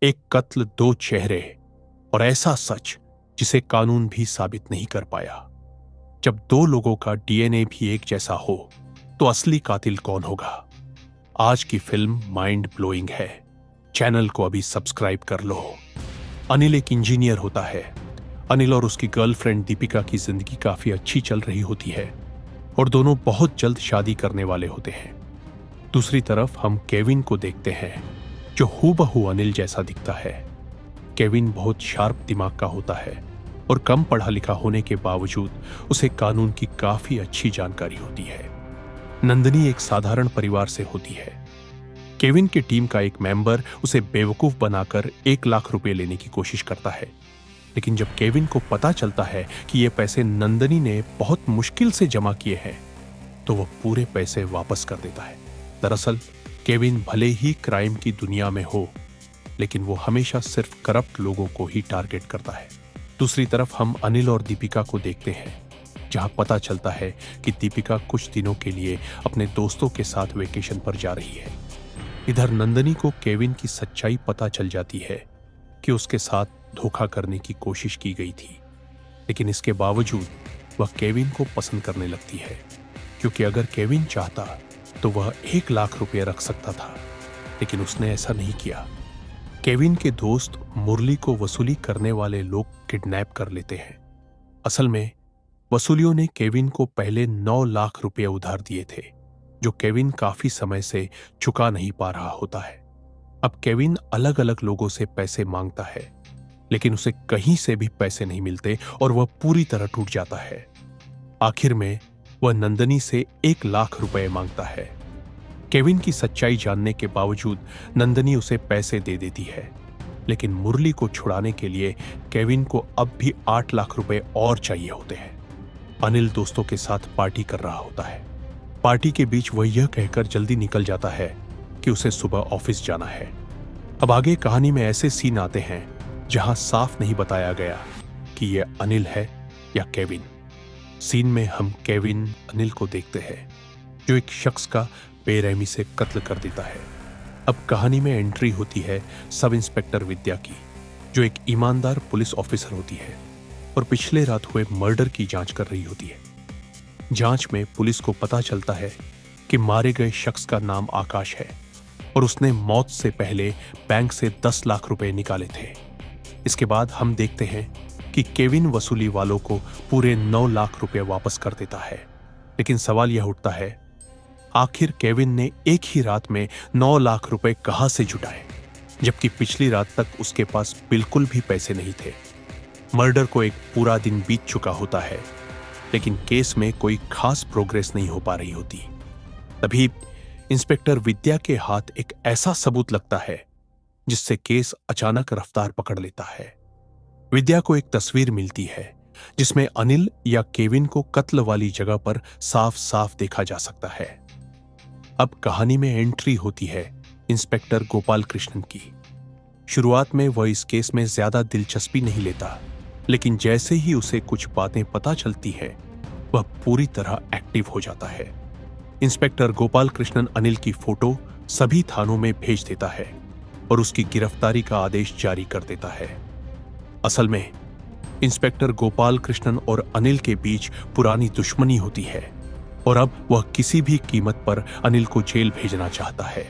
एक कत्ल, दो चेहरे और ऐसा सच जिसे कानून भी साबित नहीं कर पाया। जब दो लोगों का डीएनए भी एक जैसा हो तो असली कातिल कौन होगा? आज की फिल्म माइंड ब्लोइंग है। चैनल को अभी सब्सक्राइब कर लो। अनिल एक इंजीनियर होता है। अनिल और उसकी गर्लफ्रेंड दीपिका की जिंदगी काफी अच्छी चल रही होती है और दोनों बहुत जल्द शादी करने वाले होते हैं। दूसरी तरफ हम केविन को देखते हैं, जो हूबहू अनिल जैसा दिखता है। केविन बहुत शार्प दिमाग का होता है और कम पढ़ा लिखा होने के बावजूद उसे कानून की काफी अच्छी जानकारी होती है। नंदनी एक साधारण परिवार से होती है। केविन की टीम का एक मेंबर उसे बेवकूफ बनाकर 1 लाख रुपए लेने की कोशिश करता है, लेकिन जब केविन को पता चलता है कि ये पैसे नंदनी ने बहुत मुश्किल से जमा किए हैं, तो वह पूरे पैसे वापस कर देता है। दरअसल केविन भले ही क्राइम की दुनिया में हो, लेकिन वो हमेशा सिर्फ करप्ट लोगों को ही टारगेट करता है। दूसरी तरफ हम अनिल और दीपिका को देखते हैं, जहां पता चलता है कि दीपिका कुछ दिनों के लिए अपने दोस्तों के साथ वेकेशन पर जा रही है। इधर नंदनी को केविन की सच्चाई पता चल जाती है कि उसके साथ धोखा करने की कोशिश की गई थी, लेकिन इसके बावजूद वह केविन को पसंद करने लगती है, क्योंकि अगर केविन चाहता तो वह 1 लाख रुपए रख सकता था, लेकिन उसने ऐसा नहीं किया। केविन के दोस्त मुरली को वसूली करने वाले लोग किडनैप कर लेते हैं। असल में वसूलियों ने केविन को पहले 9 लाख रुपए उधार दिए थे, जो केविन काफी समय से चुका नहीं पा रहा होता है। अब केविन अलग अलग लोगों से पैसे मांगता है, लेकिन उसे कहीं से भी पैसे नहीं मिलते और वह पूरी तरह टूट जाता है। आखिर में वह नंदनी से 1 लाख रुपए मांगता है। केविन की सच्चाई जानने के बावजूद नंदनी उसे पैसे दे देती है, लेकिन मुरली को छुड़ाने के लिए केविन को अब भी 8 लाख रुपए और चाहिए होते हैं। अनिल दोस्तों के साथ पार्टी कर रहा होता है। पार्टी के बीच वह यह कहकर जल्दी निकल जाता है कि उसे सुबह ऑफिस जाना है। अब आगे कहानी में ऐसे सीन आते हैं जहां साफ नहीं बताया गया कि यह अनिल है या केविन। सीन में हम केविन अनिल को देखते हैं, जो एक शख्स का बेरहमी से कत्ल कर देता है। अब कहानी में एंट्री होती है सब इंस्पेक्टर विद्या की, जो एक ईमानदार पुलिस ऑफिसर होती है और पिछले रात हुए मर्डर की जांच कर रही होती है। जांच में पुलिस को पता चलता है कि मारे गए शख्स का नाम आकाश है और उसने मौत से पहले बैंक से 10 लाख रुपए निकाले थे। इसके बाद हम देखते हैं कि केविन वसूली वालों को पूरे 9 लाख रुपए वापस कर देता है, लेकिन सवाल यह उठता है, आखिर केविन ने एक ही रात में 9 लाख रुपए कहां से जुटाए, जबकि पिछली रात तक उसके पास बिल्कुल भी पैसे नहीं थे। मर्डर को एक पूरा दिन बीत चुका होता है, लेकिन केस में कोई खास प्रोग्रेस नहीं हो पा रही होती। तभी इंस्पेक्टर विद्या के हाथ एक ऐसा सबूत लगता है जिससे केस अचानक रफ्तार पकड़ लेता है। विद्या को एक तस्वीर मिलती है जिसमें अनिल या केविन को कत्ल वाली जगह पर साफ साफ देखा जा सकता है। अब कहानी में एंट्री होती है इंस्पेक्टर गोपाल कृष्णन की। शुरुआत में वह इस केस में ज्यादा दिलचस्पी नहीं लेता, लेकिन जैसे ही उसे कुछ बातें पता चलती हैं, वह पूरी तरह एक्टिव हो जाता है। इंस्पेक्टर गोपाल कृष्णन अनिल की फोटो सभी थानों में भेज देता है और उसकी गिरफ्तारी का आदेश जारी कर देता है। असल में इंस्पेक्टर गोपाल कृष्णन और अनिल के बीच पुरानी दुश्मनी होती है और अब वह किसी भी कीमत पर अनिल को जेल भेजना चाहता है।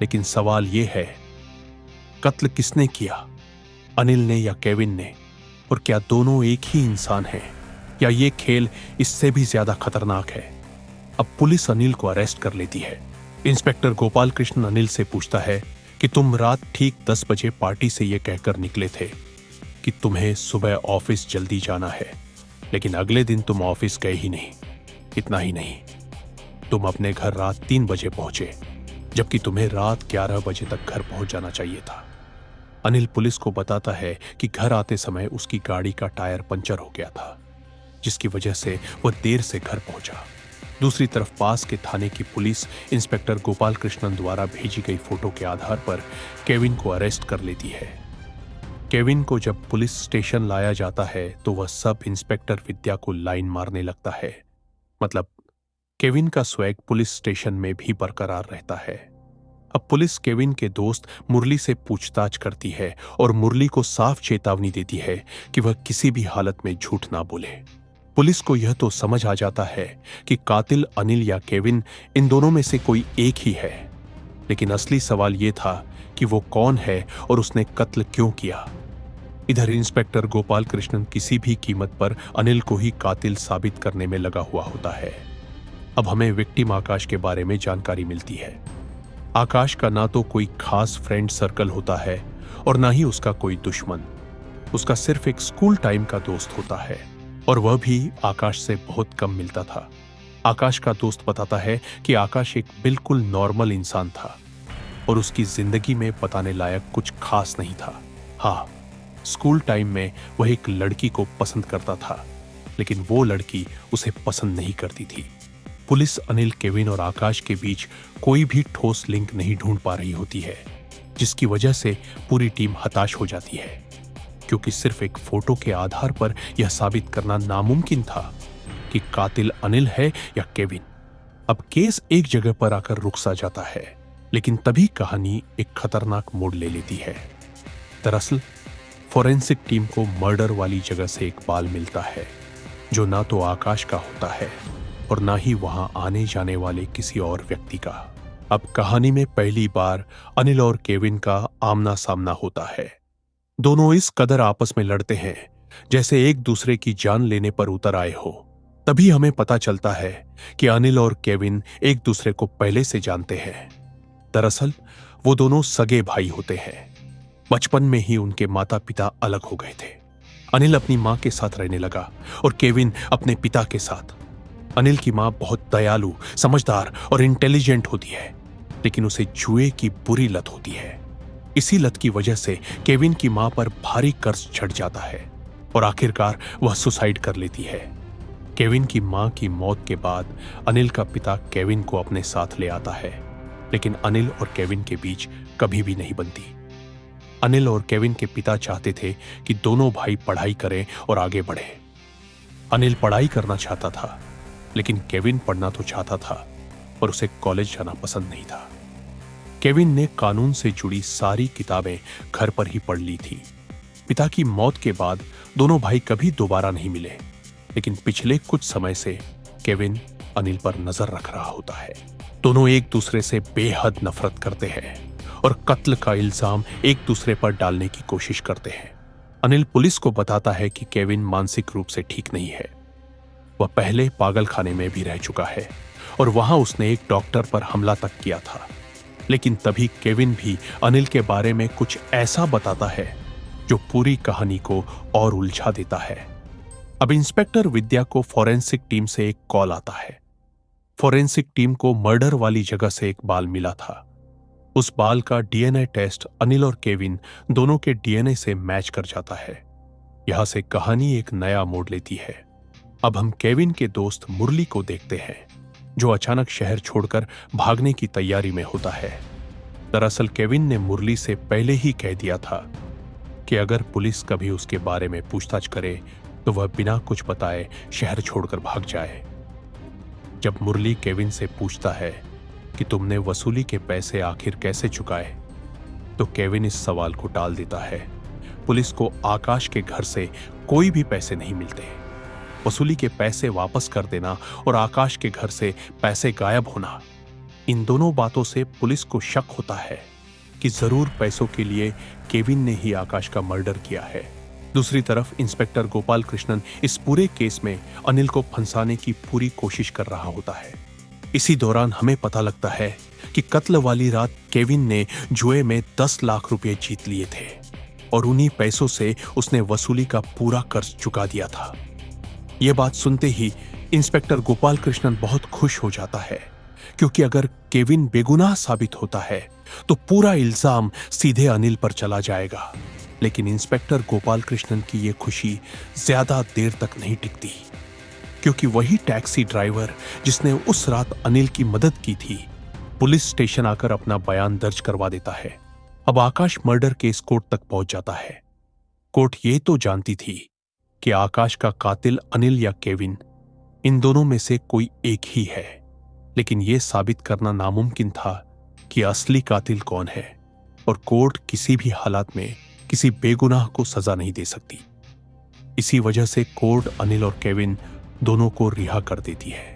लेकिन सवाल यह है, कत्ल किसने किया, अनिल ने या केविन ने? और क्या दोनों एक ही इंसान हैं, या ये खेल इससे भी ज्यादा खतरनाक है? अब पुलिस अनिल को अरेस्ट कर लेती है। इंस्पेक्टर गोपाल कृष्ण अनिल से पूछता है कि तुम रात ठीक 10 बजे पार्टी से यह कहकर निकले थे कि तुम्हें सुबह ऑफिस जल्दी जाना है, लेकिन अगले दिन तुम ऑफिस गए ही नहीं। इतना ही नहीं, तुम अपने घर रात 3 बजे पहुंचे, जबकि तुम्हें रात 11 बजे तक घर पहुंच जाना चाहिए था। अनिल पुलिस को बताता है कि घर आते समय उसकी गाड़ी का टायर पंचर हो गया था, जिसकी वजह से वह देर से घर पहुंचा। दूसरी तरफ पास के थाने की पुलिस इंस्पेक्टर गोपाल कृष्णन द्वारा भेजी गई फोटो के आधार पर केविन को अरेस्ट कर लेती है। केविन को जब पुलिस स्टेशन लाया जाता है तो वह सब इंस्पेक्टर विद्या को लाइन मारने लगता है। मतलब केविन का स्वैग पुलिस स्टेशन में भी बरकरार रहता है। अब पुलिस केविन के दोस्त मुरली से पूछताछ करती है और मुरली को साफ चेतावनी देती है कि वह किसी भी हालत में झूठ ना बोले। पुलिस को यह तो समझ आ जाता है कि कातिल अनिल या केविन, इन दोनों में से कोई एक ही है, लेकिन असली सवाल यह था कि वो कौन है और उसने कत्ल क्यों किया। इधर इंस्पेक्टर गोपाल कृष्णन किसी भी कीमत पर अनिल को ही कातिल साबित करने में लगा हुआ होता है। अब हमें विक्टिम आकाश के बारे में जानकारी मिलती है। आकाश का ना तो कोई खास फ्रेंड सर्कल होता है और ना ही उसका कोई दुश्मन। उसका सिर्फ एक स्कूल टाइम का दोस्त होता है और वह भी आकाश से बहुत कम मिलता था। आकाश का दोस्त बताता है कि आकाश एक बिल्कुल नॉर्मल इंसान था और उसकी जिंदगी में बताने लायक कुछ खास नहीं था। हाँ, स्कूल टाइम में वह एक लड़की को पसंद करता था, लेकिन वो लड़की उसे पसंद नहीं करती थी। पुलिस अनिल, केविन और आकाश के बीच कोई भी ठोस लिंक नहीं ढूंढ पा रही होती है, जिसकी वजह से पूरी टीम हताश हो जाती है, क्योंकि सिर्फ एक फोटो के आधार पर यह साबित करना नामुमकिन था कि कातिल अनिल है या केविन। अब केस एक जगह पर आकर रुक सा जाता है, लेकिन तभी कहानी एक खतरनाक मोड़ ले लेती है। दरअसल फोरेंसिक टीम को मर्डर वाली जगह से एक बाल मिलता है, जो ना तो आकाश का होता है और ना ही वहां आने जाने वाले किसी और व्यक्ति का। अब कहानी में पहली बार अनिल और केविन का आमना सामना होता है। दोनों इस कदर आपस में लड़ते हैं जैसे एक दूसरे की जान लेने पर उतर आए हो। तभी हमें पता चलता है कि अनिल और केविन एक दूसरे को पहले से जानते हैं। दरअसल वो दोनों सगे भाई होते हैं। बचपन में ही उनके माता पिता अलग हो गए थे। अनिल अपनी मां के साथ रहने लगा और केविन अपने पिता के साथ। अनिल की मां बहुत दयालु, समझदार और इंटेलिजेंट होती है, लेकिन उसे जुए की बुरी लत होती है। इसी लत की वजह से केविन की मां पर भारी कर्ज चढ़ जाता है और आखिरकार वह सुसाइड कर लेती है। केविन की मां की मौत के बाद अनिल का पिता केविन को अपने साथ ले आता है, लेकिन अनिल और केविन के बीच कभी भी नहीं बनती। अनिल और केविन के पिता चाहते थे कि दोनों भाई पढ़ाई करें और आगे बढ़ें। अनिल पढ़ाई करना चाहता था, लेकिन केविन पढ़ना तो चाहता था, पर उसे कॉलेज जाना पसंद नहीं था। केविन ने कानून से जुड़ी सारी किताबें घर पर ही पढ़ ली थी। पिता की मौत के बाद दोनों भाई कभी दोबारा नहीं मिले, लेकिन पिछले कुछ समय से केविन अनिल पर नजर रख रहा होता है। दोनों एक दूसरे से बेहद नफरत करते हैं और कत्ल का इल्जाम एक दूसरे पर डालने की कोशिश करते हैं। अनिल पुलिस को बताता है कि केविन मानसिक रूप से ठीक नहीं है। वह पहले पागल खाने में भी रह चुका है और वहां उसने एक डॉक्टर पर हमला तक किया था। लेकिन तभी केविन भी अनिल के बारे में कुछ ऐसा बताता है जो पूरी कहानी को और उलझा देता है। अब इंस्पेक्टर विद्या को फोरेंसिक टीम से एक कॉल आता है। फोरेंसिक टीम को मर्डर वाली जगह से एक बाल मिला था। उस बाल का डीएनए टेस्ट अनिल और केविन दोनों के डीएनए से मैच कर जाता है। यहां से कहानी एक नया मोड़ लेती है। अब हम केविन के दोस्त मुरली को देखते हैं, जो अचानक शहर छोड़कर भागने की तैयारी में होता है। दरअसल केविन ने मुरली से पहले ही कह दिया था कि अगर पुलिस कभी उसके बारे में पूछताछ करे तो वह बिना कुछ बताए शहर छोड़कर भाग जाए। जब मुरली केविन से पूछता है कि तुमने वसूली के पैसे आखिर कैसे चुकाए, तो केविन इस सवाल को टाल देता है। पुलिस को आकाश के घर से कोई भी पैसे नहीं मिलते। वसूली के पैसे वापस कर देना और आकाश के घर से पैसे गायब होना, इन दोनों बातों से पुलिस को शक होता है कि जरूर पैसों के लिए केविन ने ही आकाश का मर्डर किया है। दूसरी तरफ इंस्पेक्टर गोपाल कृष्णन इस पूरे केस में अनिल को फंसाने की पूरी कोशिश कर रहा होता है। इसी दौरान हमें पता लगता है कि कत्ल वाली रात केविन ने जुए में 10 लाख रुपए जीत लिए थे और उन्हीं पैसों से उसने वसूली का पूरा कर्ज चुका दिया था। यह बात सुनते ही इंस्पेक्टर गोपाल कृष्णन बहुत खुश हो जाता है, क्योंकि अगर केविन बेगुनाह साबित होता है तो पूरा इल्जाम सीधे अनिल पर चला जाएगा। लेकिन इंस्पेक्टर गोपाल कृष्णन की यह खुशी ज्यादा देर तक नहीं टिकती, क्योंकि वही टैक्सी ड्राइवर जिसने उस रात अनिल की मदद की थी, पुलिस स्टेशन आकर अपना बयान दर्ज करवा देता है। अब आकाश मर्डर केस कोर्ट तक पहुंच जाता है। कोर्ट ये तो जानती थी कि आकाश का कातिल अनिल या केविन, इन दोनों में से कोई एक ही है, लेकिन यह साबित करना नामुमकिन था कि असली कातिल कौन है और कोर्ट किसी भी हालात में किसी बेगुनाह को सजा नहीं दे सकती। इसी वजह से कोर्ट अनिल और केविन दोनों को रिहा कर देती है।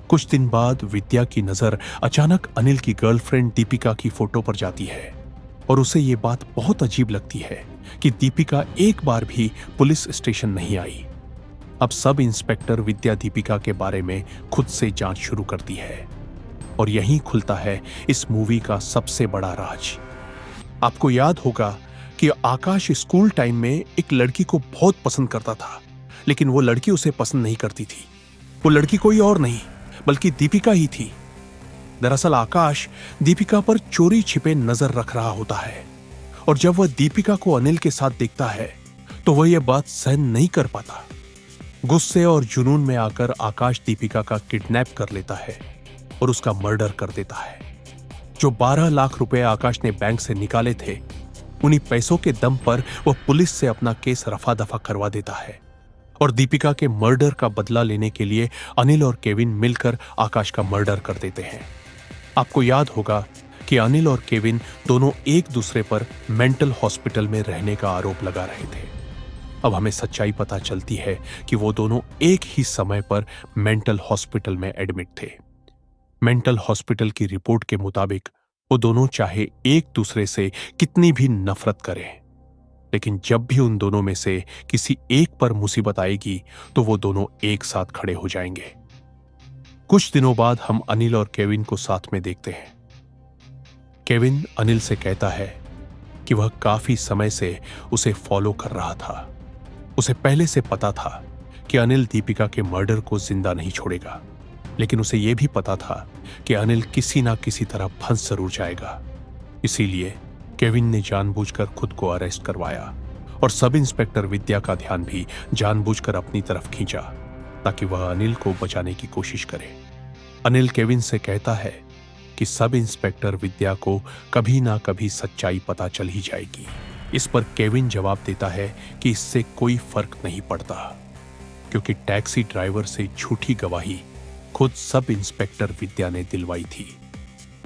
कुछ दिन बाद विद्या की नजर अचानक अनिल की गर्लफ्रेंड दीपिका की फोटो पर जाती है और उसे यह बात बहुत अजीब लगती है कि दीपिका एक बार भी पुलिस स्टेशन नहीं आई। अब सब इंस्पेक्टर विद्या दीपिका के बारे में खुद से जांच शुरू करती है और यहीं खुलता है इस मूवी का सबसे बड़ा राज। आपको याद होगा कि आकाश स्कूल टाइम में एक लड़की को बहुत पसंद करता था, लेकिन वो लड़की उसे पसंद नहीं करती थी। वो लड़की कोई और नहीं बल्कि दीपिका ही थी। दरअसल आकाश दीपिका पर चोरी छिपे नजर रख रहा होता है और जब वह दीपिका को अनिल के साथ देखता है तो वह यह बात सहन नहीं कर पाता। गुस्से और जुनून में आकर आकाश दीपिका का किडनैप कर लेता है और उसका मर्डर कर देता है। जो 12 लाख रुपए आकाश ने बैंक से निकाले थे, उन्हीं पैसों के दम पर वह पुलिस से अपना केस रफा दफा करवा देता है और दीपिका के मर्डर का बदला लेने के लिए अनिल और केविन मिलकर आकाश का मर्डर कर देते हैं। आपको याद होगा कि अनिल और केविन दोनों एक दूसरे पर मेंटल हॉस्पिटल में रहने का आरोप लगा रहे थे। अब हमें सच्चाई पता चलती है कि वो दोनों एक ही समय पर मेंटल हॉस्पिटल में एडमिट थे। मेंटल हॉस्पिटल की रिपोर्ट के मुताबिक वो दोनों चाहे एक दूसरे से कितनी भी नफरत करें, लेकिन जब भी उन दोनों में से किसी एक पर मुसीबत आएगी तो वो दोनों एक साथ खड़े हो जाएंगे। कुछ दिनों बाद हम अनिल और केविन को साथ में देखते हैं। केविन अनिल से कहता है कि वह काफी समय से उसे फॉलो कर रहा था। उसे पहले से पता था कि अनिल दीपिका के मर्डर को जिंदा नहीं छोड़ेगा, लेकिन उसे यह भी पता था कि अनिल किसी ना किसी तरह फंस जरूर जाएगा। इसीलिए केविन ने जानबूझकर खुद को अरेस्ट करवाया और सब इंस्पेक्टर विद्या का ध्यान भी जानबूझकर अपनी तरफ खींचा ताकि वह अनिल को बचाने की कोशिश करे। अनिल केविन से कहता है कि सब इंस्पेक्टर विद्या को कभी ना कभी सच्चाई पता चल ही जाएगी। इस पर केविन जवाब देता है कि इससे कोई फर्क नहीं पड़ता, क्योंकि टैक्सी ड्राइवर से झूठी गवाही खुद सब इंस्पेक्टर विद्या ने दिलवाई थी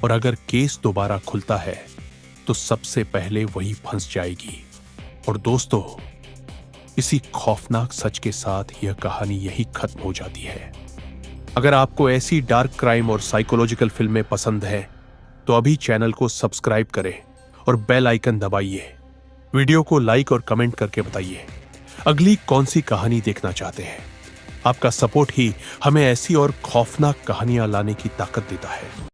और अगर केस दोबारा खुलता है तो सबसे पहले वही फंस जाएगी। और दोस्तों, इसी खौफनाक सच के साथ यह कहानी यही खत्म हो जाती है। अगर आपको ऐसी डार्क क्राइम और साइकोलॉजिकल फिल्में पसंद हैं तो अभी चैनल को सब्सक्राइब करें और बेल आइकन दबाइए। वीडियो को लाइक और कमेंट करके बताइए अगली कौन सी कहानी देखना चाहते हैं। आपका सपोर्ट ही हमें ऐसी और खौफनाक कहानियां लाने की ताकत देता है।